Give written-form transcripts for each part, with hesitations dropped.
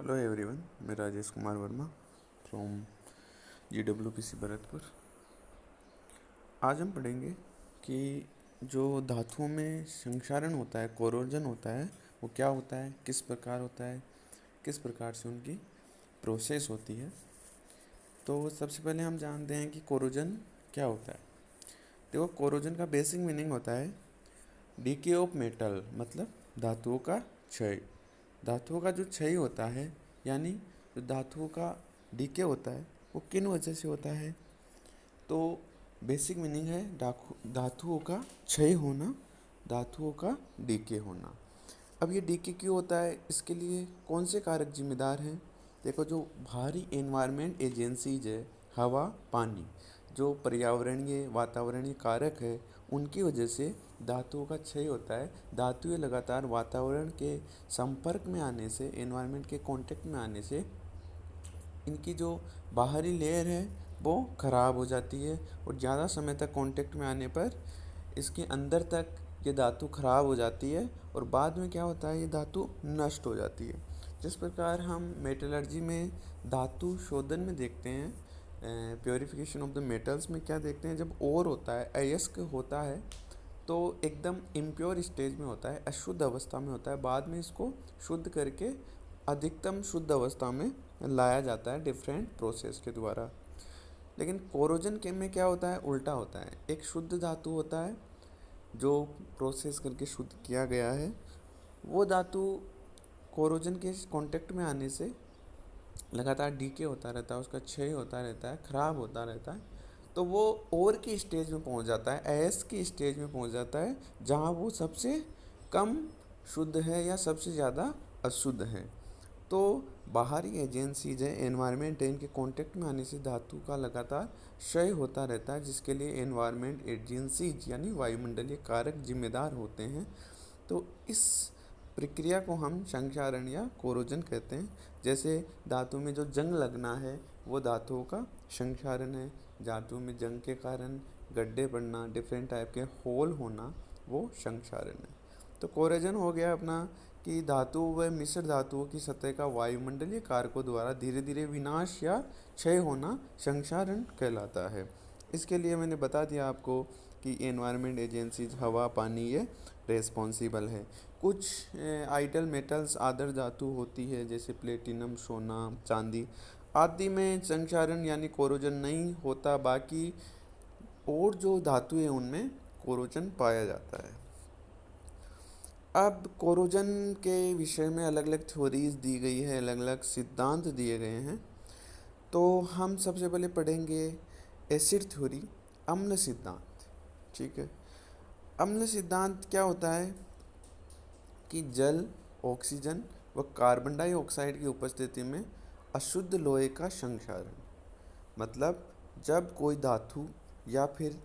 Hello everyone, मैं Rajesh Kumar Verma from GWPC Bharatpur. आज हम पढ़ेंगे कि जो धातुओं में संक्षारण होता है, कोरोजन होता है, वो क्या होता है, किस प्रकार होता है, किस प्रकार से उनकी प्रोसेस होती है। तो सबसे पहले हम जानते हैं कि कोरोजन क्या होता है। देखो, कोरोजन का बेसिक मीनिंग होता है डीके ऑफ मेटल, मतलब धातुओं का क्षय। धातुओं का जो क्षय होता है, यानी जो धातुओं का डीके होता है, वो किन वजह से होता है। तो बेसिक मीनिंग है धातुओं का क्षय होना, धातुओं का डीके होना। अब ये डीके क्यों होता है, इसके लिए कौन से कारक जिम्मेदार हैं। देखो, जो बाहरी एनवायरनमेंट एजेंसीज है, हवा, पानी, जो पर्यावरणीय वातावरणीय कारक है, उनकी वजह से धातुओं का क्षय होता है। धातुएं लगातार वातावरण के संपर्क में आने से, एनवायरनमेंट के कांटेक्ट में आने से इनकी जो बाहरी लेयर है वो ख़राब हो जाती है, और ज़्यादा समय तक कांटेक्ट में आने पर इसके अंदर तक ये धातु ख़राब हो जाती है, और बाद में क्या होता है, ये धातु नष्ट हो जाती है। जिस प्रकार हम मेटलर्जी में धातु शोधन में देखते हैं, प्योरीफिकेशन ऑफ द मेटल्स में क्या देखते हैं, जब ओर होता है, अयस्क होता है, तो एकदम इम्प्योर स्टेज में होता है, अशुद्ध अवस्था में होता है। बाद में इसको शुद्ध करके अधिकतम शुद्ध अवस्था में लाया जाता है डिफरेंट प्रोसेस के द्वारा। लेकिन कोरोजन के में क्या होता है, उल्टा होता है। एक शुद्ध धातु होता है जो प्रोसेस करके शुद्ध किया गया है, वो धातु कोरोजन के कांटेक्ट में आने से लगातार डीके होता रहता है, उसका क्षय होता रहता है, ख़राब होता रहता है। तो वो ओर की स्टेज में पहुंच जाता है, एस की स्टेज में पहुंच जाता है, जहां वो सबसे कम शुद्ध है या सबसे ज़्यादा अशुद्ध है। तो बाहरी एजेंसीज है, एनवायरनमेंट है, इनके कांटेक्ट में आने से धातु का लगातार क्षय होता रहता है, जिसके लिए एनवायरनमेंट एजेंसीज यानी वायुमंडलीय कारक जिम्मेदार होते हैं। तो इस प्रक्रिया को हम संक्षारण या कोरोजन कहते हैं। जैसे धातु में जो जंग लगना है, वो धातुओं का संक्षारण है। धातु में जंग के कारण गड्ढे पड़ना, डिफरेंट टाइप के होल होना, वो संक्षारण है। तो कोरोजन हो गया अपना कि धातु व मिश्र धातुओं की सतह का वायुमंडलीय कारकों द्वारा धीरे धीरे विनाश या क्षय होना संक्षारण कहलाता है। इसके लिए मैंने बता दिया आपको कि एनवायरनमेंट एजेंसीज, हवा, पानी, ये रेस्पॉन्सिबल है। कुछ आइडल मेटल्स, आदर धातु होती है, जैसे प्लेटिनम, सोना, चांदी आदि में संक्षारण यानी कोरोजन नहीं होता। बाकी और जो धातु है उनमें कोरोजन पाया जाता है। अब कोरोजन के विषय में अलग अलग थ्योरीज दी गई है, अलग अलग सिद्धांत दिए गए हैं। तो हम सबसे पहले पढ़ेंगे एसिड थ्योरी, अम्ल सिद्धांत। ठीक है। अम्ल सिद्धांत क्या होता है कि जल, ऑक्सीजन व कार्बन डाइऑक्साइड की उपस्थिति में अशुद्ध लोहे का संक्षारण। मतलब जब कोई धातु या फिर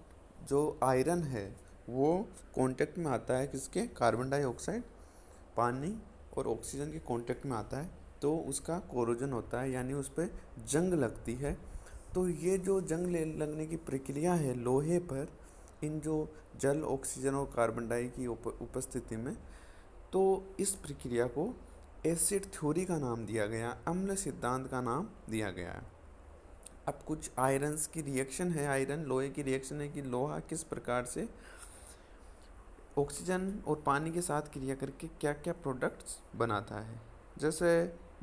जो आयरन है वो कांटेक्ट में आता है, किसके, कार्बन डाइऑक्साइड, पानी और ऑक्सीजन के कांटेक्ट में आता है, तो उसका कोरोजन होता है, यानी उस पर जंग लगती है। तो ये जो जंग लगने की प्रक्रिया है लोहे पर, इन जो जल, ऑक्सीजन और कार्बन डाई की उपस्थिति में, तो इस प्रक्रिया को एसिड थ्योरी का नाम दिया गया, अम्ल सिद्धांत का नाम दिया गया है। अब कुछ आयरन्स की रिएक्शन है, आयरन लोहे की रिएक्शन है कि लोहा किस प्रकार से ऑक्सीजन और पानी के साथ क्रिया करके क्या क्या प्रोडक्ट्स बनाता है। जैसे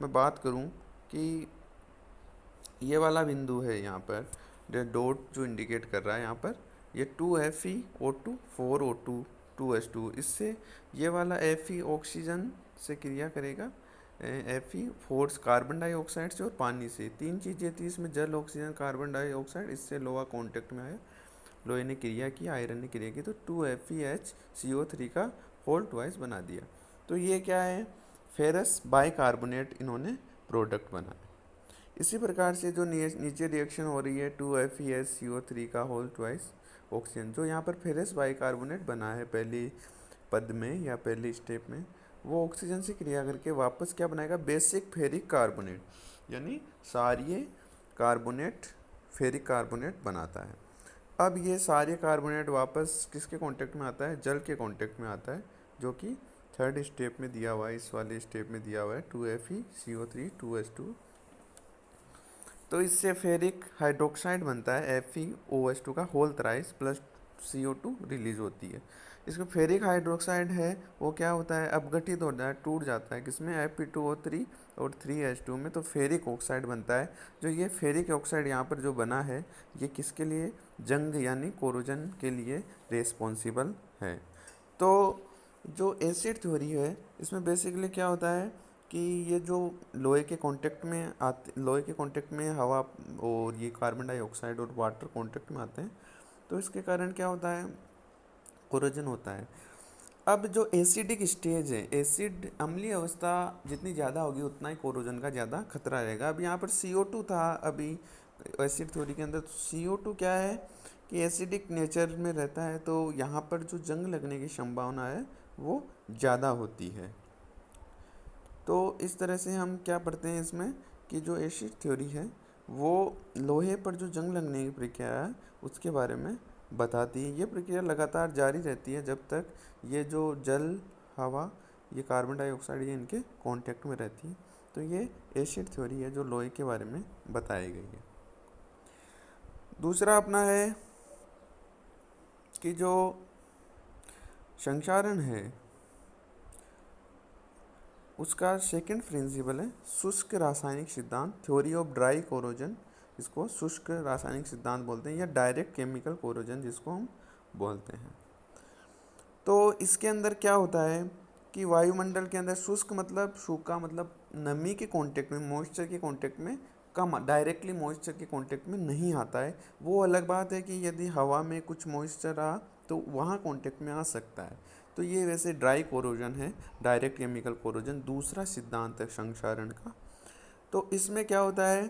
मैं बात करूं कि ये वाला बिंदु है यहाँ पर, डॉट जो इंडिकेट कर रहा है यहाँ पर, ये 2Fe O2 4O2 2H2, इससे ये वाला Fe ऑक्सीजन से क्रिया करेगा, Fe फोर्स कार्बन डाइऑक्साइड से और पानी से, तीन चीज़ें थी इसमें, जल, ऑक्सीजन, कार्बन डाइऑक्साइड, इससे लोहा कांटेक्ट में आया, लोहे ने क्रिया की, आयरन ने क्रिया की, तो 2FeHCO3 का होल ट्वाइस बना दिया। तो ये क्या है, फेरस बाइकार्बोनेट इन्होंने प्रोडक्ट बनाया। इसी प्रकार से जो नीचे रिएक्शन हो रही है 2FeHCO3 का होल ट्वाइस ऑक्सीजन, जो यहाँ पर फेरस बाइकार्बोनेट बना है पहली पद में या पहली स्टेप में, वो ऑक्सीजन से क्रिया करके वापस क्या बनाएगा, बेसिक फेरिक कार्बोनेट, यानी सारिये कार्बोनेट, फेरिक कार्बोनेट बनाता है। अब ये सारे कार्बोनेट वापस किसके कांटेक्ट में आता है, जल के कांटेक्ट में आता है, जो कि थर्ड स्टेप में दिया हुआ है, इस वाले स्टेप में दिया हुआ है 2Fe CO3 2H2। तो इससे फेरिक हाइड्रोक्साइड बनता है FeOH2 का whole thrice plus CO2 release होती है। इसमें फेरिक हाइड्रोक्साइड है वो क्या होता है, अपघटित हो जाए, टूट जाता है किसमें, Fe2O3 और 3H2 में, तो फेरिक ऑक्साइड बनता है। जो ये फेरिक ऑक्साइड यहाँ पर जो बना है ये किसके लिए, जंग यानी कोरोजन के लिए रिस्पॉन्सिबल है। तो जो एसिड थ्योरी है इसमें बेसिकली क्या होता है कि ये जो लोहे के कांटेक्ट में हवा और ये कार्बन डाइऑक्साइड और वाटर कांटेक्ट में आते हैं, तो इसके कारण क्या होता है, कोरोजन होता है। अब जो एसिडिक स्टेज है, एसिड अम्लीय अवस्था जितनी ज़्यादा होगी उतना ही कोरोजन का ज़्यादा खतरा रहेगा। अब यहाँ पर CO2 था अभी एसिड थ्योरी के अंदर, तो CO2 क्या है कि एसिडिक नेचर में रहता है, तो यहाँ पर जो जंग लगने की संभावना है वो ज़्यादा होती है। तो इस तरह से हम क्या पढ़ते हैं इसमें कि जो एसिड थ्योरी है वो लोहे पर जो जंग लगने की प्रक्रिया है उसके बारे में बताती है। ये प्रक्रिया लगातार जारी रहती है जब तक ये जो जल, हवा, ये कार्बन डाइऑक्साइड ये इनके कांटेक्ट में रहती है। तो ये एसिड थ्योरी है जो लोहे के बारे में बताई गई है। दूसरा अपना है कि जो संक्षारण है उसका सेकंड प्रिंसिपल है शुष्क रासायनिक सिद्धांत, थ्योरी ऑफ ड्राई कोरोजन, इसको शुष्क रासायनिक सिद्धांत बोलते हैं, या डायरेक्ट केमिकल कोरोजन जिसको हम बोलते हैं। तो इसके अंदर क्या होता है कि वायुमंडल के अंदर शुष्क मतलब सूखा, मतलब नमी के कांटेक्ट में, मॉइस्चर के कांटेक्ट में कम, डायरेक्टली मॉइस्चर के कांटेक्ट में नहीं आता है। वो अलग बात है कि यदि हवा में कुछ मॉइस्चर रहा तो वहाँ कांटेक्ट में आ सकता है। तो ये वैसे ड्राई कोरोजन है, डायरेक्ट केमिकल कोरोजन दूसरा सिद्धांत है संक्षारण का। तो इसमें क्या होता है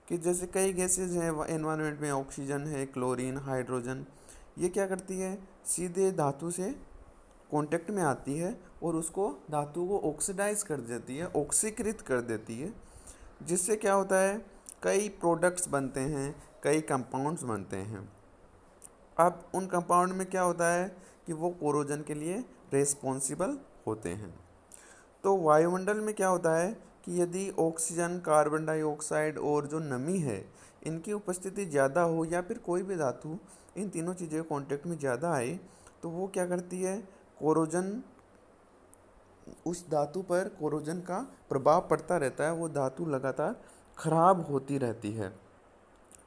कि जैसे कई गैसेज हैं एनवायरनमेंट में, ऑक्सीजन है, क्लोरीन, हाइड्रोजन, ये क्या करती है, सीधे धातु से कांटेक्ट में आती है और उसको, धातु को ऑक्सीडाइज कर देती है, ऑक्सीकृत कर देती है, जिससे क्या होता है कई प्रोडक्ट्स बनते हैं, कई कंपाउंड्स बनते हैं। अब उन कंपाउंड में क्या होता है कि वो कोरोजन के लिए रेस्पॉन्सिबल होते हैं। तो वायुमंडल में क्या होता है कि यदि ऑक्सीजन, कार्बन डाइऑक्साइड और जो नमी है इनकी उपस्थिति ज़्यादा हो, या फिर कोई भी धातु इन तीनों चीज़ों के कांटेक्ट में ज़्यादा आए, तो वो क्या करती है, कोरोजन, उस धातु पर कोरोजन का प्रभाव पड़ता रहता है, वो धातु लगातार खराब होती रहती है।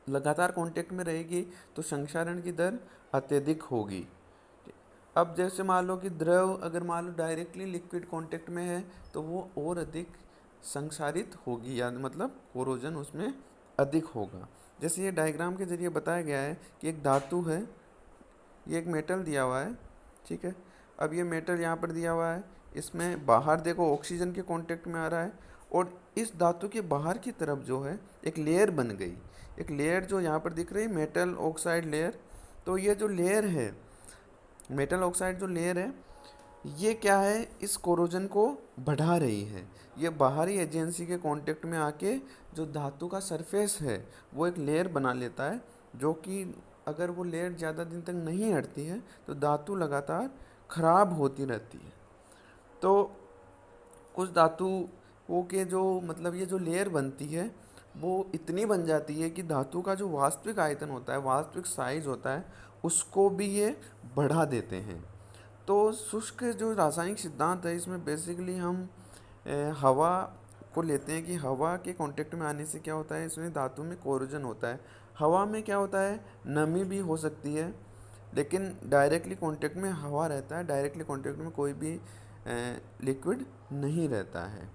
लगातार कांटेक्ट में रहेगी तो संक्षारण की दर अत्यधिक होगी। अब जैसे मान लो कि द्रव अगर मान लो डायरेक्टली लिक्विड कांटेक्ट में है तो वो और अधिक संक्षारित होगी, या मतलब कोरोजन उसमें अधिक होगा। जैसे ये डायग्राम के जरिए बताया गया है कि एक धातु है, ये एक मेटल दिया हुआ है, ठीक है। अब ये मेटल यहाँ पर दिया हुआ है, इसमें बाहर देखो ऑक्सीजन के कांटेक्ट में आ रहा है, और इस धातु के बाहर की तरफ जो है एक लेयर बन गई, एक लेयर जो यहाँ पर दिख रही है मेटल ऑक्साइड लेयर। तो ये जो लेयर है, मेटल ऑक्साइड जो लेयर है, ये क्या है, इस कोरोजन को बढ़ा रही है। ये बाहरी एजेंसी के कांटेक्ट में आके जो धातु का सरफेस है वो एक लेयर बना लेता है, जो कि अगर वो लेयर ज़्यादा दिन तक नहीं हटती है तो धातु लगातार खराब होती रहती है। तो कुछ धातुओं के जो, मतलब ये जो लेयर बनती है वो इतनी बन जाती है कि धातु का जो वास्तविक आयतन होता है, वास्तविक साइज होता है, उसको भी ये बढ़ा देते हैं। तो शुष्क जो रासायनिक सिद्धांत है इसमें बेसिकली हम हवा को लेते हैं कि हवा के कांटेक्ट में आने से क्या होता है, इसमें धातु में कोरोजन होता है। हवा में क्या होता है, नमी भी हो सकती है, लेकिन डायरेक्टली कांटेक्ट में हवा रहता है, डायरेक्टली कांटेक्ट में कोई भी लिक्विड नहीं रहता है।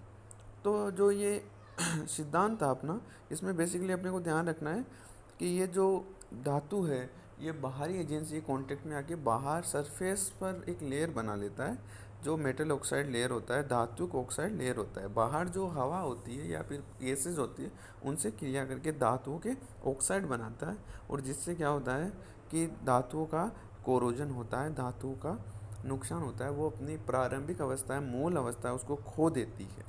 तो जो ये सिद्धांत था अपना, इसमें बेसिकली अपने को ध्यान रखना है कि ये जो धातु है ये बाहरी एजेंसी कांटेक्ट में आके बाहर सरफेस पर एक लेयर बना लेता है, जो मेटल ऑक्साइड लेयर होता है, धातु ऑक्साइड लेयर होता है। बाहर जो हवा होती है या फिर गैसेज होती है उनसे क्रिया करके धातुओं के ऑक्साइड बनाता है, और जिससे क्या होता है कि धातुओं का कोरोजन होता है, धातुओं का नुकसान होता है, वो अपनी प्रारंभिक अवस्था है, मूल अवस्था है, उसको खो देती है।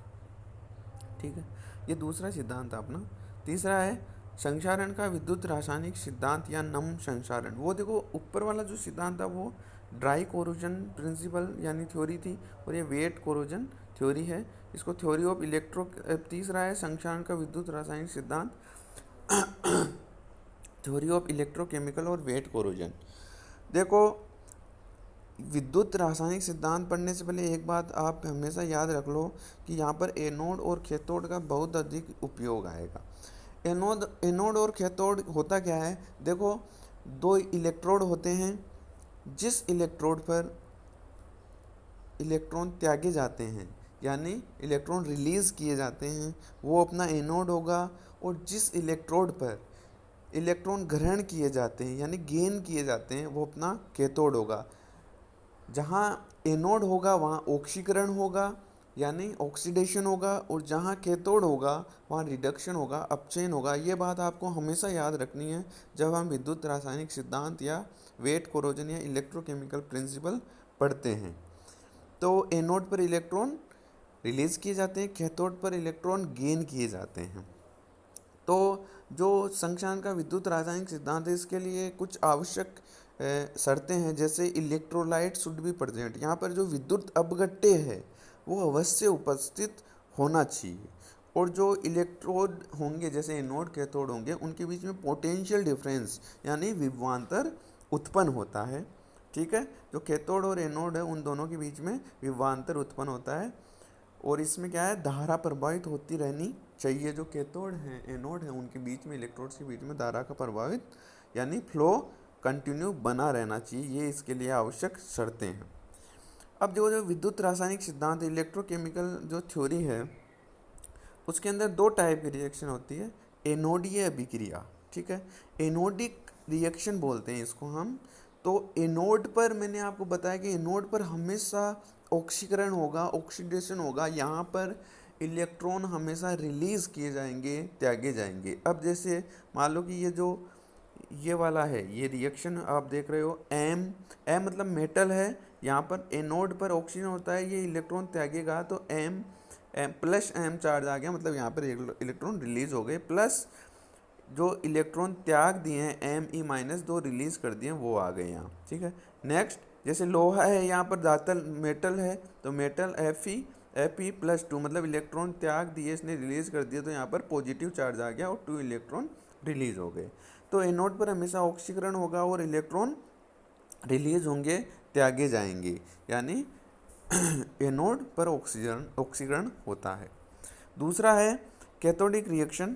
ठीक है, ये दूसरा सिद्धांत है अपना। तीसरा है संक्षारण का विद्युत रासायनिक सिद्धांत या नम संक्षारण। वो देखो ऊपर वाला जो सिद्धांत था वो ड्राई कोरोजन प्रिंसिपल यानी थ्योरी थी, और ये वेट कोरोजन थ्योरी है। इसको थ्योरी ऑफ इलेक्ट्रो, तीसरा है संक्षारण का विद्युत रासायनिक सिद्धांत, थ्योरी ऑफ इलेक्ट्रोकेमिकल और वेट कोरोजन। देखो, विद्युत रासायनिक सिद्धांत पढ़ने से पहले एक बात आप हमेशा याद रख लो कि यहाँ पर एनोड और कैथोड का बहुत अधिक उपयोग आएगा। एनोड और कैथोड होता क्या है, देखो दो इलेक्ट्रोड होते हैं, जिस इलेक्ट्रोड पर इलेक्ट्रॉन त्यागे जाते हैं यानी इलेक्ट्रॉन रिलीज़ किए जाते हैं वो अपना एनोड होगा, और जिस इलेक्ट्रोड पर इलेक्ट्रॉन ग्रहण किए जाते हैं यानी गेन किए जाते हैं वो अपना कैथोड होगा। जहाँ एनोड होगा वहाँ ऑक्सीकरण होगा यानी ऑक्सीडेशन होगा, और जहाँ कैथोड होगा वहाँ रिडक्शन होगा, अपचयन होगा। ये बात आपको हमेशा याद रखनी है जब हम विद्युत रासायनिक सिद्धांत या वेट कोरोजन या इलेक्ट्रोकेमिकल प्रिंसिपल पढ़ते हैं। तो एनोड पर इलेक्ट्रॉन रिलीज किए जाते हैं, कैथोड पर इलेक्ट्रॉन गेन किए जाते हैं। तो जो संक्षारण का विद्युत रासायनिक सिद्धांत है इसके लिए कुछ आवश्यक शर्तें हैं, जैसे इलेक्ट्रोलाइट शुड बी प्रेजेंट। यहाँ पर जो विद्युत अपघट्य है वो अवश्य उपस्थित होना चाहिए, और जो इलेक्ट्रोड होंगे जैसे एनोड कैथोड होंगे उनके बीच में पोटेंशियल डिफरेंस यानी विभवांतर उत्पन्न होता है। ठीक है, जो कैथोड और एनोड है उन दोनों के बीच में विभवांतर उत्पन्न होता है, और इसमें क्या है, धारा प्रवाहित होती रहनी चाहिए। जो कैथोड हैं एनोड हैं उनके बीच में, इलेक्ट्रोड्स के बीच में धारा का प्रवाहित यानी फ्लो कंटिन्यू बना रहना चाहिए, ये इसके लिए आवश्यक शर्तें हैं। अब जो विद्युत रासायनिक सिद्धांत इलेक्ट्रोकेमिकल जो थ्योरी है उसके अंदर दो टाइप की रिएक्शन होती है, एनोडीय अभिक्रिया। ठीक है, एनोडिक रिएक्शन बोलते हैं इसको हम। तो एनोड पर मैंने आपको बताया कि एनोड पर हमेशा ऑक्सीकरण होगा, ऑक्सीडेशन होगा, यहाँ पर इलेक्ट्रॉन हमेशा रिलीज़ किए जाएंगे, त्यागे जाएंगे। अब जैसे मान लो कि ये वाला है, ये रिएक्शन आप देख रहे हो, एम मतलब मेटल है, यहाँ पर एनोड पर ऑक्सीजन होता है, ये इलेक्ट्रॉन त्यागेगा तो एम प्लस एम चार्ज आ गया, मतलब यहाँ पर इलेक्ट्रॉन रिलीज हो गए, प्लस जो इलेक्ट्रॉन त्याग दिए हैं एम ई माइनस दो रिलीज कर दिए वो आ गए यहाँ। ठीक है, नेक्स्ट जैसे लोहा है, यहाँ पर दातल मेटल है तो metal F E plus two, मतलब इलेक्ट्रॉन त्याग दिए इसने रिलीज कर दिया तो यहाँ पर पॉजिटिव चार्ज आ गया और 2 इलेक्ट्रॉन रिलीज हो गए। तो एनोड पर हमेशा ऑक्सीकरण होगा और इलेक्ट्रॉन रिलीज होंगे, त्यागे जाएंगे, यानी एनोड पर ऑक्सीकरण होता है। दूसरा है कैथोडिक रिएक्शन।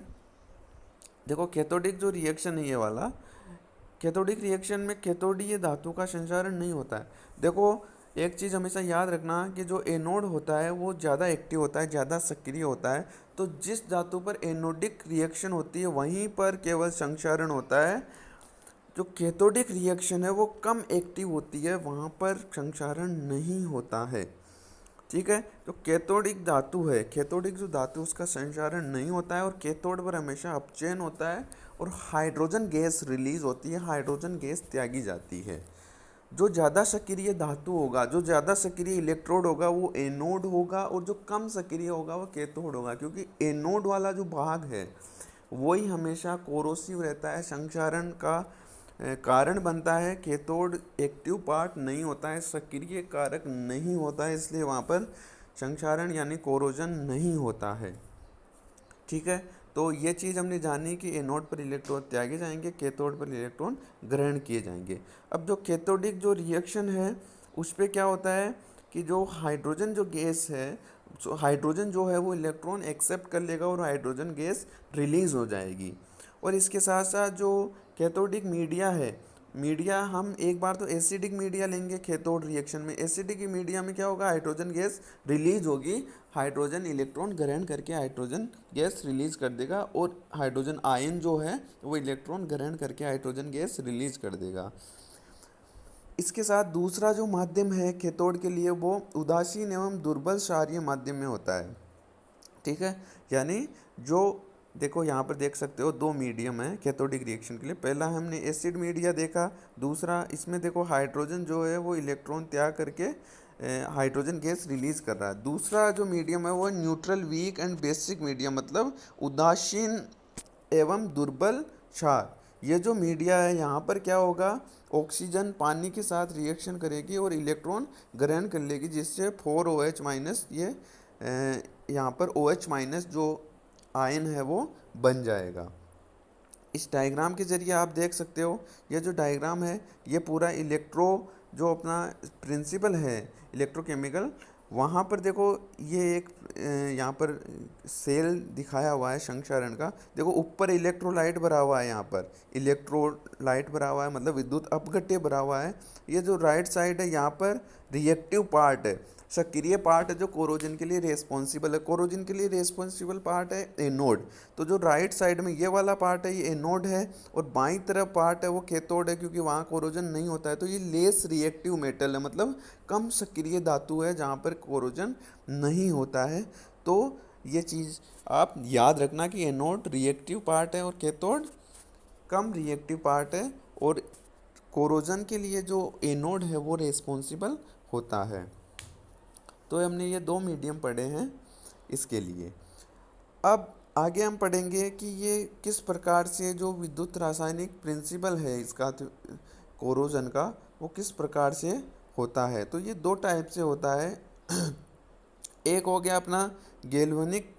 देखो कैथोडिक जो रिएक्शन है ये वाला, कैथोडिक रिएक्शन में कैथोडीय धातु का संचारण नहीं होता है। देखो एक चीज़ हमेशा याद रखना कि जो एनोड होता है वो ज़्यादा एक्टिव होता है, ज़्यादा सक्रिय होता है, तो जिस धातु पर एनोडिक रिएक्शन होती है वहीं पर केवल संचारण होता है। जो कैथोडिक रिएक्शन है वो कम एक्टिव होती है, वहाँ पर संचारण नहीं होता है। ठीक है, जो कैथोडिक धातु है, कैथोडिक जो धातु उसका संचारण नहीं होता है, और कैथोड पर हमेशा अपचयन होता है और हाइड्रोजन गैस रिलीज होती है, हाइड्रोजन गैस त्यागी जाती है। जो ज़्यादा सक्रिय धातु होगा, जो ज़्यादा सक्रिय इलेक्ट्रोड होगा वो एनोड होगा, और जो कम सक्रिय होगा वो कैथोड होगा, क्योंकि एनोड वाला जो भाग है वही हमेशा कोरोसिव रहता है, संचारण का कारण बनता है। कैथोड एक्टिव पार्ट नहीं होता है, सक्रिय कारक नहीं होता है, इसलिए वहाँ पर संचारण यानी कोरोजन नहीं होता है। ठीक है, तो ये चीज़ हमने जानी कि एनोड पर इलेक्ट्रॉन त्यागे जाएंगे, कैथोड पर इलेक्ट्रॉन ग्रहण किए जाएंगे। अब जो कैथोडिक जो रिएक्शन है उस पर क्या होता है कि जो हाइड्रोजन जो गैस है, हाइड्रोजन जो है वो इलेक्ट्रॉन एक्सेप्ट कर लेगा और हाइड्रोजन गैस रिलीज हो जाएगी। और इसके साथ साथ जो कैथोडिक मीडिया है, मीडिया हम एक बार तो एसिडिक मीडिया लेंगे कैथोड रिएक्शन में। एसिडिक मीडिया में क्या होगा, हाइड्रोजन गैस रिलीज होगी, हाइड्रोजन इलेक्ट्रॉन ग्रहण करके हाइड्रोजन गैस रिलीज कर देगा, और हाइड्रोजन आयन जो है वो इलेक्ट्रॉन ग्रहण करके हाइड्रोजन गैस रिलीज कर देगा। इसके साथ दूसरा जो माध्यम है कैथोड के लिए वो उदासीन एवं दुर्बल क्षारीय माध्यम में होता है। ठीक है, यानी जो देखो यहाँ पर देख सकते हो दो मीडियम है कैथोडिक रिएक्शन के लिए। पहला हमने एसिड मीडिया देखा, दूसरा इसमें देखो हाइड्रोजन जो है वो इलेक्ट्रॉन त्याग करके हाइड्रोजन गैस रिलीज कर रहा है। दूसरा जो मीडियम है वो neutral weak and basic medium, मतलब उदासीन एवं दुर्बल क्षार। ये जो मीडिया है यहाँ पर क्या होगा, ऑक्सीजन पानी के साथ रिएक्शन करेगी और इलेक्ट्रॉन ग्रहण कर लेगी, जिससे 4OH- ये यहाँ पर OH- जो आयन है वो बन जाएगा। इस डायग्राम के जरिए आप देख सकते हो, ये जो डायग्राम है ये पूरा जो अपना प्रिंसिपल है इलेक्ट्रोकेमिकल, वहाँ पर देखो ये एक यहाँ पर सेल दिखाया हुआ है संक्षारण का। देखो ऊपर इलेक्ट्रोलाइट भरा हुआ है, यहाँ पर इलेक्ट्रोलाइट भरा हुआ है मतलब विद्युत अपघट्य भरा हुआ है। ये जो राइट साइड है यहाँ पर रिएक्टिव पार्ट है, सक्रिय पार्ट है जो कोरोजन के लिए रेस्पॉन्सिबल है। कोरोजन के लिए रेस्पॉन्सिबल पार्ट है एनोड। तो जो राइट साइड में ये वाला पार्ट है ये एनोड है, और बाईं तरफ पार्ट है वो कैथोड है, क्योंकि वहाँ कोरोजन नहीं होता है। तो ये लेस रिएक्टिव मेटल है, मतलब कम सक्रिय धातु है जहाँ पर कोरोजन नहीं होता है। तो ये चीज़ आप याद रखना कि एनोड रिएक्टिव पार्ट है और कैथोड कम रिएक्टिव पार्ट है, और कोरोजन के लिए जो एनोड है वो रेस्पॉन्सिबल होता है। तो हमने ये दो मीडियम पढ़े हैं इसके लिए। अब आगे हम पढ़ेंगे कि ये किस प्रकार से जो विद्युत रासायनिक प्रिंसिपल है इसका कोरोजन का, वो किस प्रकार से होता है। तो ये दो टाइप से होता है। एक हो गया अपना गैल्वेनिक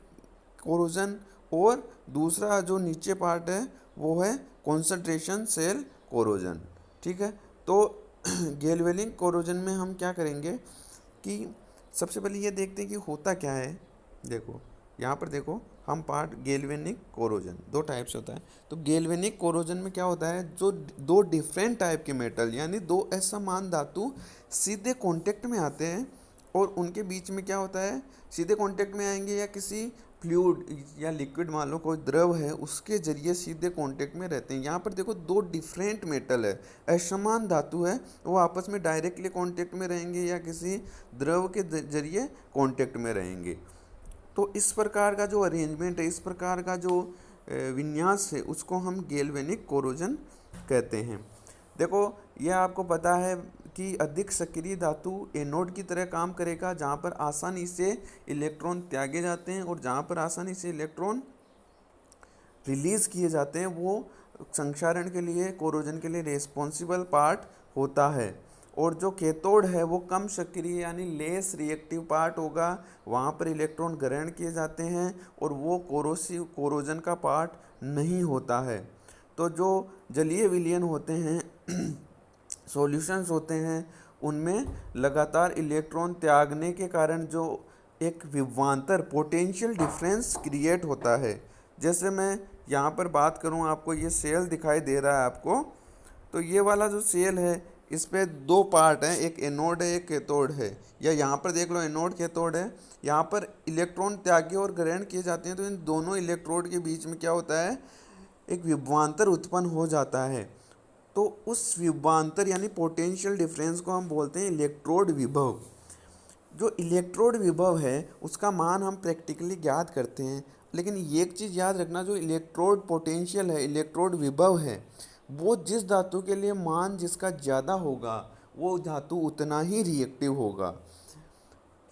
कोरोजन, और दूसरा जो नीचे पार्ट है वो है कॉन्सेंट्रेशन सेल कोरोजन। ठीक है। तो गैल्वेनिक कोरोजन में हम क्या करेंगे कि सबसे पहले ये देखते हैं कि होता क्या है। देखो यहाँ पर देखो, हम पार्ट गैल्वेनिक कोरोजन दो टाइप से होता है। तो गैल्वेनिक कोरोजन में क्या होता है, जो दो डिफरेंट टाइप के मेटल यानी दो असमान धातु सीधे कांटेक्ट में आते हैं, और उनके बीच में क्या होता है, सीधे कांटेक्ट में आएंगे या किसी फ्लूइड या लिक्विड, मान लो कोई द्रव है उसके जरिए सीधे कांटेक्ट में रहते हैं। यहाँ पर देखो दो डिफरेंट मेटल है, असमान धातु है, वो आपस में डायरेक्टली कांटेक्ट में रहेंगे या किसी द्रव के जरिए कांटेक्ट में रहेंगे। तो इस प्रकार का जो अरेंजमेंट है, इस प्रकार का जो विन्यास है, उसको हम गैल्वेनिक कोरोजन कहते हैं। देखो यह आपको पता है कि अधिक सक्रिय धातु एनोड की तरह काम करेगा, जहाँ पर आसानी से इलेक्ट्रॉन त्यागे जाते हैं और जहाँ पर आसानी से इलेक्ट्रॉन रिलीज किए जाते हैं, वो संक्षारण के लिए, कोरोजन के लिए रेस्पॉन्सिबल पार्ट होता है। और जो कैथोड है वो कम सक्रिय यानी लेस रिएक्टिव पार्ट होगा, वहाँ पर इलेक्ट्रॉन ग्रहण किए जाते हैं और वो कोरोजन का पार्ट नहीं होता है। तो जो जलीय विलयन होते हैं सॉल्यूशंस होते हैं, उनमें लगातार इलेक्ट्रॉन त्यागने के कारण जो एक विभवांतर पोटेंशियल डिफरेंस क्रिएट होता है। जैसे मैं यहाँ पर बात करूँ, आपको ये सेल दिखाई दे रहा है आपको, तो ये वाला जो सेल है इस पे दो पार्ट हैं, एक एनोड है एक कैथोड है। या यहाँ पर देख लो एनोड कैथोड है, यहाँ पर इलेक्ट्रॉन त्यागे और ग्रहण किए जाते हैं। तो इन दोनों इलेक्ट्रोड के बीच में क्या होता है, एक विभवांतर उत्पन्न हो जाता है। तो उस विभवांतर यानी पोटेंशियल डिफरेंस को हम बोलते हैं इलेक्ट्रोड विभव। जो इलेक्ट्रोड विभव है उसका मान हम प्रैक्टिकली ज्ञात करते हैं, लेकिन ये एक चीज़ याद रखना, जो इलेक्ट्रोड पोटेंशियल है, इलेक्ट्रोड विभव है, वो जिस धातु के लिए मान जिसका ज़्यादा होगा वो धातु उतना ही रिएक्टिव होगा।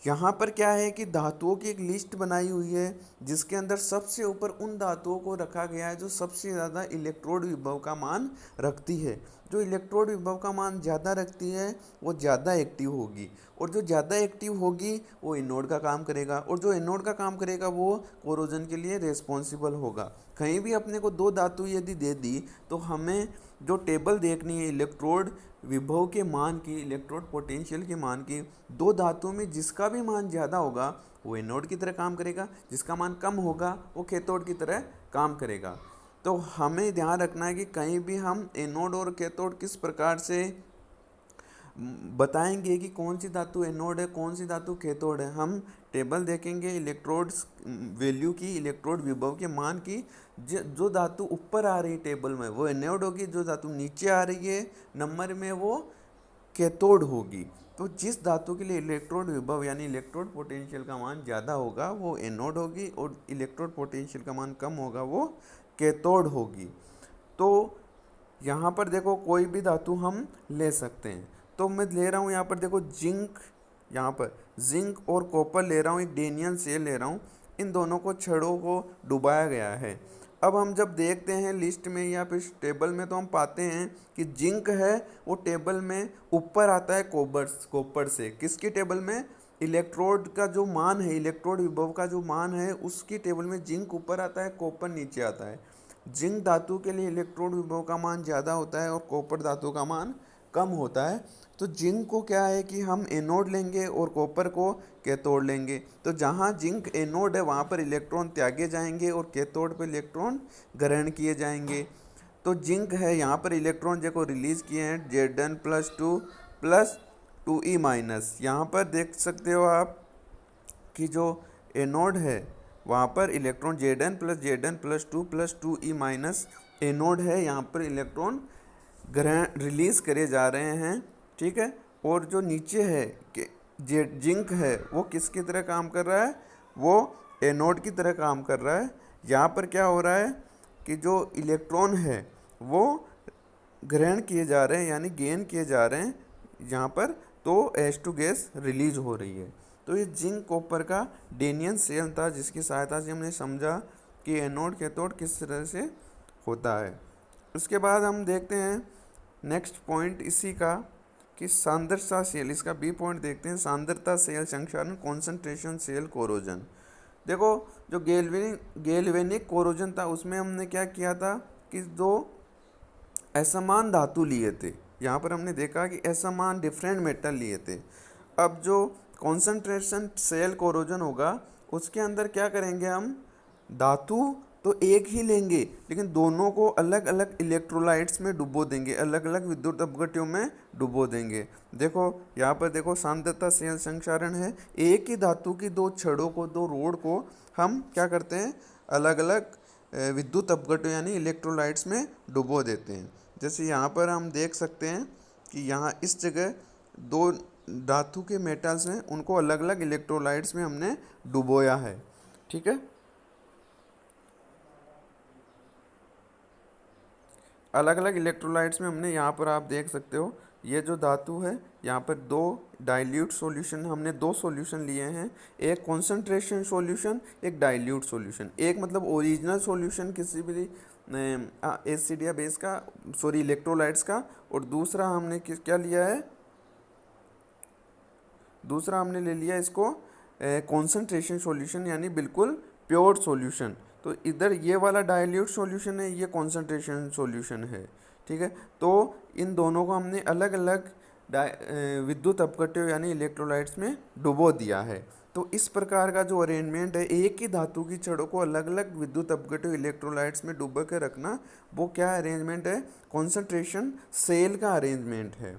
यहाँ पर क्या है कि धातुओं की एक लिस्ट बनाई हुई है, जिसके अंदर सबसे ऊपर उन धातुओं को रखा गया है जो सबसे ज़्यादा इलेक्ट्रोड विभव का मान रखती है। जो इलेक्ट्रोड विभव का मान ज़्यादा रखती है वो ज़्यादा एक्टिव होगी, और जो ज़्यादा एक्टिव होगी वो एनोड का काम करेगा, और जो एनोड का काम करेगा वो कोरोजन के लिए रेस्पॉन्सिबल होगा। कहीं भी अपने को दो धातु यदि दे दी तो हमें जो टेबल देखनी है इलेक्ट्रोड विभव के मान की, इलेक्ट्रोड पोटेंशियल के मान की, दो धातुओं में जिसका भी मान ज़्यादा होगा वो एनोड की तरह काम करेगा, जिसका मान कम होगा वो कैथोड की तरह काम करेगा। तो हमें ध्यान रखना है कि कहीं भी हम एनोड और कैथोड किस प्रकार से बताएंगे कि कौन सी धातु एनोड है कौन सी धातु कैथोड है। हम टेबल देखेंगे इलेक्ट्रोड्स वैल्यू की, इलेक्ट्रोड विभव के मान की, जो धातु ऊपर आ रही है टेबल में वो एनोड होगी, जो धातु नीचे आ रही है नंबर में वो कैथोड होगी। तो जिस धातु के लिए इलेक्ट्रोड विभव यानी इलेक्ट्रोड पोटेंशियल का मान ज़्यादा होगा वो एनोड होगी, और इलेक्ट्रोड पोटेंशियल का मान कम होगा वो कैथोड होगी। तो यहाँ पर देखो कोई भी धातु हम ले सकते हैं। तो मैं ले रहा हूँ यहाँ पर देखो जिंक, यहाँ पर जिंक और कॉपर ले रहा हूँ, एक डेनियन सेल ले रहा हूँ। इन दोनों को छड़ों को डुबाया गया है। अब हम जब देखते हैं लिस्ट में या फिर टेबल में, तो हम पाते हैं कि जिंक है वो टेबल में ऊपर आता है कॉपर से। किसकी टेबल में? इलेक्ट्रोड का जो मान है, इलेक्ट्रोड विभव का जो मान है, उसकी टेबल में जिंक ऊपर आता है, कॉपर नीचे आता है। जिंक धातु के लिए इलेक्ट्रोड विभव का मान ज़्यादा होता है और कॉपर धातु का मान कम होता है। तो जिंक को क्या है कि हम एनोड लेंगे और कॉपर को कैथोड लेंगे। तो जहाँ जिंक एनोड है वहाँ पर इलेक्ट्रॉन त्यागे जाएंगे और कैथोड पर इलेक्ट्रॉन ग्रहण किए जाएंगे। तो जिंक है यहाँ पर इलेक्ट्रॉन जो रिलीज किए हैं Zn+2 यहाँ पर देख सकते हो आप कि जो एनोड है वहाँ पर इलेक्ट्रॉन Zn+2 एनोड है, यहाँ पर इलेक्ट्रॉन ग्रहण रिलीज करे जा रहे हैं। ठीक है। और जो नीचे है कि जिंक है वो किसकी तरह काम कर रहा है? वो एनोड की तरह काम कर रहा है। यहाँ पर क्या हो रहा है कि जो इलेक्ट्रॉन है वो ग्रहण किए जा रहे हैं, यानी गेन किए जा रहे हैं यहाँ पर, तो H2 गैस रिलीज हो रही है। तो ये जिंक कॉपर का डेनियन सेल था, जिसकी सहायता से हमने समझा कि एनोड कैथोड किस तरह से होता है। उसके बाद हम देखते हैं नेक्स्ट पॉइंट इसी का कि सांद्रता सेल, इसका बी पॉइंट देखते हैं। सांद्रता सेल संक्षारण, कॉन्सेंट्रेशन सेल कोरोजन। देखो जो गैल्वेनिक कोरोजन था उसमें हमने क्या किया था कि दो असमान धातु लिए थे। यहाँ पर हमने देखा कि असमान डिफरेंट मेटल लिए थे। अब जो कॉन्सेंट्रेशन सेल कोरोजन होगा उसके अंदर क्या करेंगे हम? धातु तो एक ही लेंगे लेकिन दोनों को अलग अलग इलेक्ट्रोलाइट्स में डुबो देंगे, अलग अलग विद्युत अपघट्यों में डुबो देंगे। देखो यहाँ पर देखो सांद्रता सेल संक्षारण है, एक ही धातु की दो छड़ों को, दो रोड को हम क्या करते हैं? अलग अलग विद्युत अपघट्यों यानी इलेक्ट्रोलाइट्स में डुबो देते हैं। जैसे यहाँ पर हम देख सकते हैं कि यहाँ इस जगह दो धातु के मेटल्स हैं, उनको अलग अलग इलेक्ट्रोलाइट्स में हमने डुबोया है। ठीक है। अलग अलग इलेक्ट्रोलाइट्स में हमने, यहाँ पर आप देख सकते हो ये जो धातु है यहाँ पर दो डाइल्यूट सॉल्यूशन, हमने दो सॉल्यूशन लिए हैं, एक कॉन्सेंट्रेशन सॉल्यूशन, एक डाइल्यूट सॉल्यूशन। एक मतलब ओरिजिनल सॉल्यूशन किसी भी एसिड या बेस का, सॉरी इलेक्ट्रोलाइट्स का, और दूसरा हमने क्या लिया है? दूसरा हमने ले लिया इसको कॉन्सेंट्रेशन सॉल्यूशन, यानी बिल्कुल प्योर सॉल्यूशन। तो इधर ये वाला डाइल्यूट सॉल्यूशन है, ये कॉन्सेंट्रेशन सॉल्यूशन है। ठीक है। तो इन दोनों को हमने अलग अलग विद्युत अपघट्यों यानी इलेक्ट्रोलाइट्स में डुबो दिया है। तो इस प्रकार का जो अरेंजमेंट है, एक ही धातु की छड़ों को अलग अलग विद्युत अपघट्यों इलेक्ट्रोलाइट्स में डुबो के रखना, वो क्या अरेंजमेंट है? कॉन्सेंट्रेशन सेल का अरेंजमेंट है।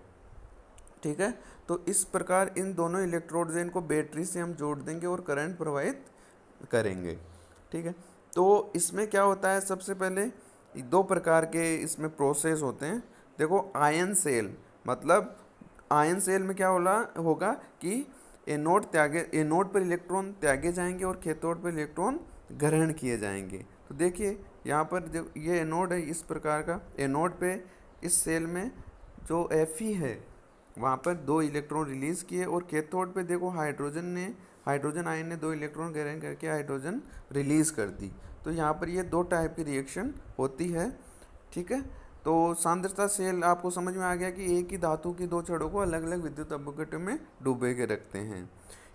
ठीक है। तो इस प्रकार इन दोनों इलेक्ट्रोड्स इनको बैटरी से हम जोड़ देंगे और करंट प्रवाहित करेंगे। ठीक है। तो इसमें क्या होता है? सबसे पहले दो प्रकार के इसमें प्रोसेस होते हैं। देखो आयन सेल, मतलब आयन सेल में क्या होगा कि एनोड पर इलेक्ट्रॉन त्यागे जाएंगे और कैथोड पर इलेक्ट्रॉन ग्रहण किए जाएंगे। तो देखिए यहाँ पर ये एनोड है, इस प्रकार का एनोड पे इस सेल में जो Fe है वहाँ पर दो इलेक्ट्रॉन रिलीज किए, और कैथोड पे देखो हाइड्रोजन आयन ने दो इलेक्ट्रॉन ग्रहण करके हाइड्रोजन रिलीज कर दी। तो यहाँ पर ये दो टाइप की रिएक्शन होती है। ठीक है। तो सांद्रता सेल आपको समझ में आ गया कि एक ही धातु की दो छड़ों को अलग अलग विद्युत अपघट्यों में डुबो के रखते हैं।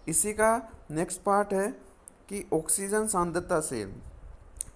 इसी का नेक्स्ट पार्ट है कि ऑक्सीजन सांद्रता सेल।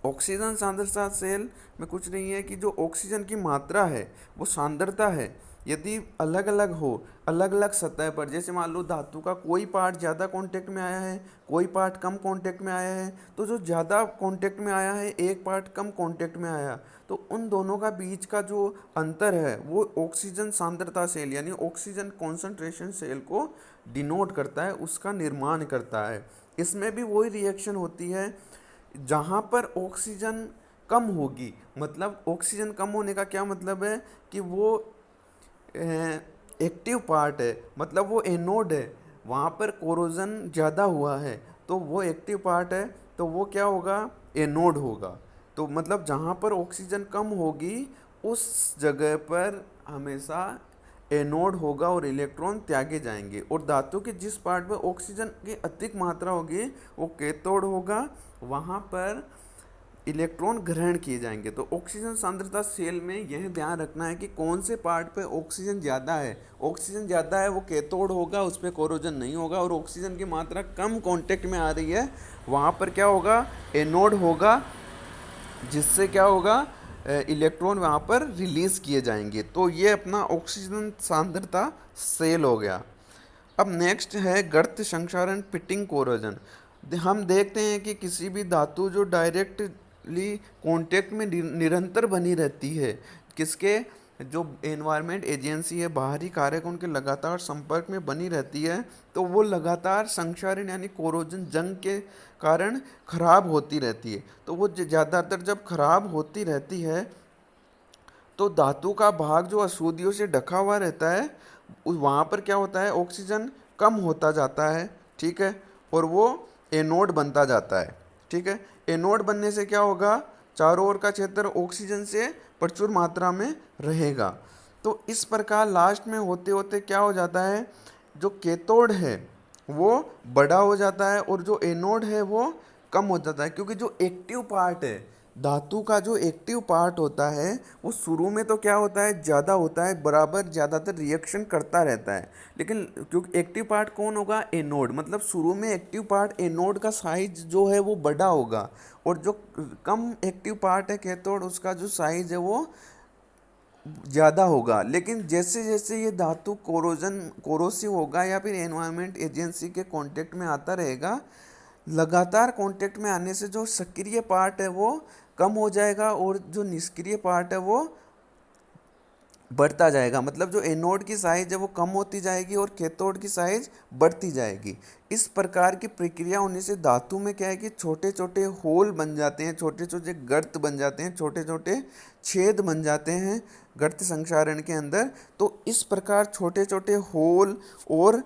ऑक्सीजन सांद्रता सेल में कुछ नहीं है कि जो ऑक्सीजन की मात्रा है वो सांद्रता है, यदि अलग अलग हो, अलग अलग सतह पर, जैसे मान लो धातु का कोई पार्ट ज़्यादा कांटेक्ट में आया है, कोई पार्ट कम कांटेक्ट में आया है, तो जो ज़्यादा कांटेक्ट में आया है, एक पार्ट कम कांटेक्ट में आया, तो उन दोनों का बीच का जो अंतर है वो ऑक्सीजन सांद्रता सेल यानी ऑक्सीजन कॉन्सेंट्रेशन सेल को डिनोट करता है, उसका निर्माण करता है। इसमें भी वही रिएक्शन होती है जहाँ पर ऑक्सीजन कम होगी। मतलब ऑक्सीजन कम होने का क्या मतलब है कि वो एक्टिव पार्ट है, मतलब वो एनोड है, वहाँ पर कोरोजन ज़्यादा हुआ है तो वो एक्टिव पार्ट है, तो वो क्या होगा? एनोड होगा। तो मतलब जहाँ पर ऑक्सीजन कम होगी उस जगह पर हमेशा एनोड होगा और इलेक्ट्रॉन त्यागे जाएंगे, और धातु के जिस पार्ट में ऑक्सीजन की अधिक मात्रा होगी वो कैथोड होगा, वहाँ पर इलेक्ट्रॉन ग्रहण किए जाएंगे। तो ऑक्सीजन सांद्रता सेल में यह ध्यान रखना है कि कौन से पार्ट पे ऑक्सीजन ज़्यादा है। ऑक्सीजन ज़्यादा है वो कैथोड होगा, उस पर कोरोजन नहीं होगा। और ऑक्सीजन की मात्रा कम कांटेक्ट में आ रही है, वहाँ पर क्या होगा, एनोड होगा, जिससे क्या होगा, इलेक्ट्रॉन वहाँ पर रिलीज किए जाएंगे। तो ये अपना ऑक्सीजन सांद्रता सेल हो गया। अब नेक्स्ट है गर्त संक्षारण पिटिंग कोरोजन। हम देखते हैं कि किसी भी धातु जो डायरेक्टली कांटेक्ट में निरंतर बनी रहती है, किसके, जो एनवायरनमेंट एजेंसी है, बाहरी कारक उनके लगातार संपर्क में बनी रहती है, तो वो लगातार संक्षारण यानी कोरोजन जंग के कारण खराब होती रहती है। तो वो ज़्यादातर जब खराब होती रहती है तो धातु का भाग जो अशुद्धियों से ढका हुआ रहता है, वहाँ पर क्या होता है, ऑक्सीजन कम होता जाता है, ठीक है, और वो एनोड बनता जाता है, ठीक है। एनोड बनने से क्या होगा, चारों ओर का क्षेत्र ऑक्सीजन से प्रचुर मात्रा में रहेगा। तो इस प्रकार लास्ट में होते होते क्या हो जाता है, जो कैथोड है वो बड़ा हो जाता है और जो एनोड है वो कम हो जाता है। क्योंकि जो एक्टिव पार्ट है, धातु का जो एक्टिव पार्ट होता है, वो शुरू में तो क्या होता है, ज़्यादा होता है, बराबर ज़्यादातर रिएक्शन करता रहता है। लेकिन क्योंकि एक्टिव पार्ट कौन होगा, एनोड, मतलब शुरू में एक्टिव पार्ट एनोड का साइज जो है वो बड़ा होगा, और जो कम एक्टिव पार्ट है कैथोड, उसका जो साइज है वो ज़्यादा होगा। लेकिन जैसे जैसे ये धातु कोरोसिव होगा या फिर एनवायरनमेंट एजेंसी के कांटेक्ट में आता रहेगा, लगातार कांटेक्ट में आने से जो सक्रिय पार्ट है वो कम हो जाएगा और जो निष्क्रिय पार्ट है वो बढ़ता जाएगा। मतलब जो एनोड की साइज है वो कम होती जाएगी और कैथोड की साइज बढ़ती जाएगी। इस प्रकार की प्रक्रिया होने से धातु में क्या है कि छोटे छोटे होल बन जाते हैं, छोटे छोटे गर्त बन जाते हैं, छोटे छोटे छेद बन जाते हैं गर्त संक्षारण के अंदर। तो इस प्रकार छोटे छोटे होल और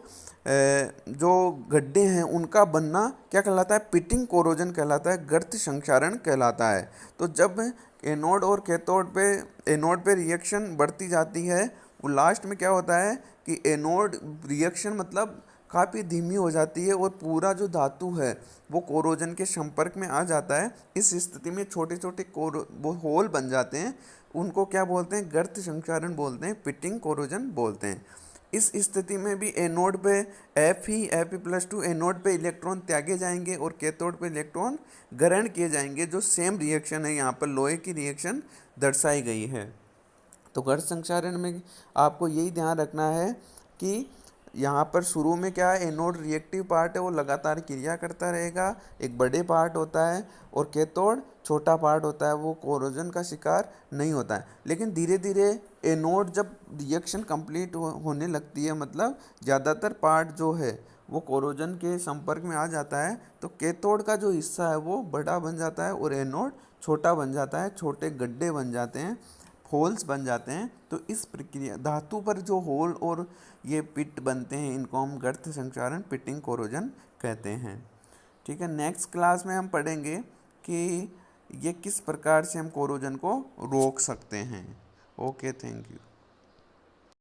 जो गड्ढे हैं उनका बनना क्या कहलाता है, पिटिंग कोरोजन कहलाता है, गर्त संक्षारण कहलाता है। तो जब एनोड और कैथोड पे, एनोड पे रिएक्शन बढ़ती जाती है, वो लास्ट में क्या होता है कि एनोड रिएक्शन मतलब काफ़ी धीमी हो जाती है और पूरा जो धातु है वो कोरोजन के संपर्क में आ जाता है। इस स्थिति में छोटे छोटे वो होल बन जाते हैं, उनको क्या बोलते हैं, गर्त संक्षारण बोलते हैं, पिटिंग कोरोजन बोलते हैं। इस स्थिति में भी एनोड पे Fe+2 एनोड पे इलेक्ट्रॉन त्यागे जाएंगे और कैथोड पे इलेक्ट्रॉन ग्रहण किए जाएंगे। जो सेम रिएक्शन है, यहाँ पर लोहे की रिएक्शन दर्शाई गई है। तो गर्त संक्षारण में आपको यही ध्यान रखना है कि यहाँ पर शुरू में क्या है, एनोड रिएक्टिव पार्ट है, वो लगातार क्रिया करता रहेगा, एक बड़े पार्ट होता है, और कैथोड छोटा पार्ट होता है, वो कोरोजन का शिकार नहीं होता है। लेकिन धीरे धीरे एनोड जब रिएक्शन कंप्लीट होने लगती है, मतलब ज़्यादातर पार्ट जो है वो कोरोजन के संपर्क में आ जाता है, तो कैथोड का जो हिस्सा है वो बड़ा बन जाता है और एनोड छोटा बन जाता है, छोटे गड्ढे बन जाते हैं, होल्स बन जाते हैं। तो इस प्रक्रिया, धातु पर जो होल और ये पिट बनते हैं, इनको हम गर्त संक्षारण, पिटिंग कोरोजन कहते हैं। ठीक है, नेक्स्ट क्लास में हम पढ़ेंगे कि ये किस प्रकार से हम कोरोजन को रोक सकते हैं। Okay, thank you.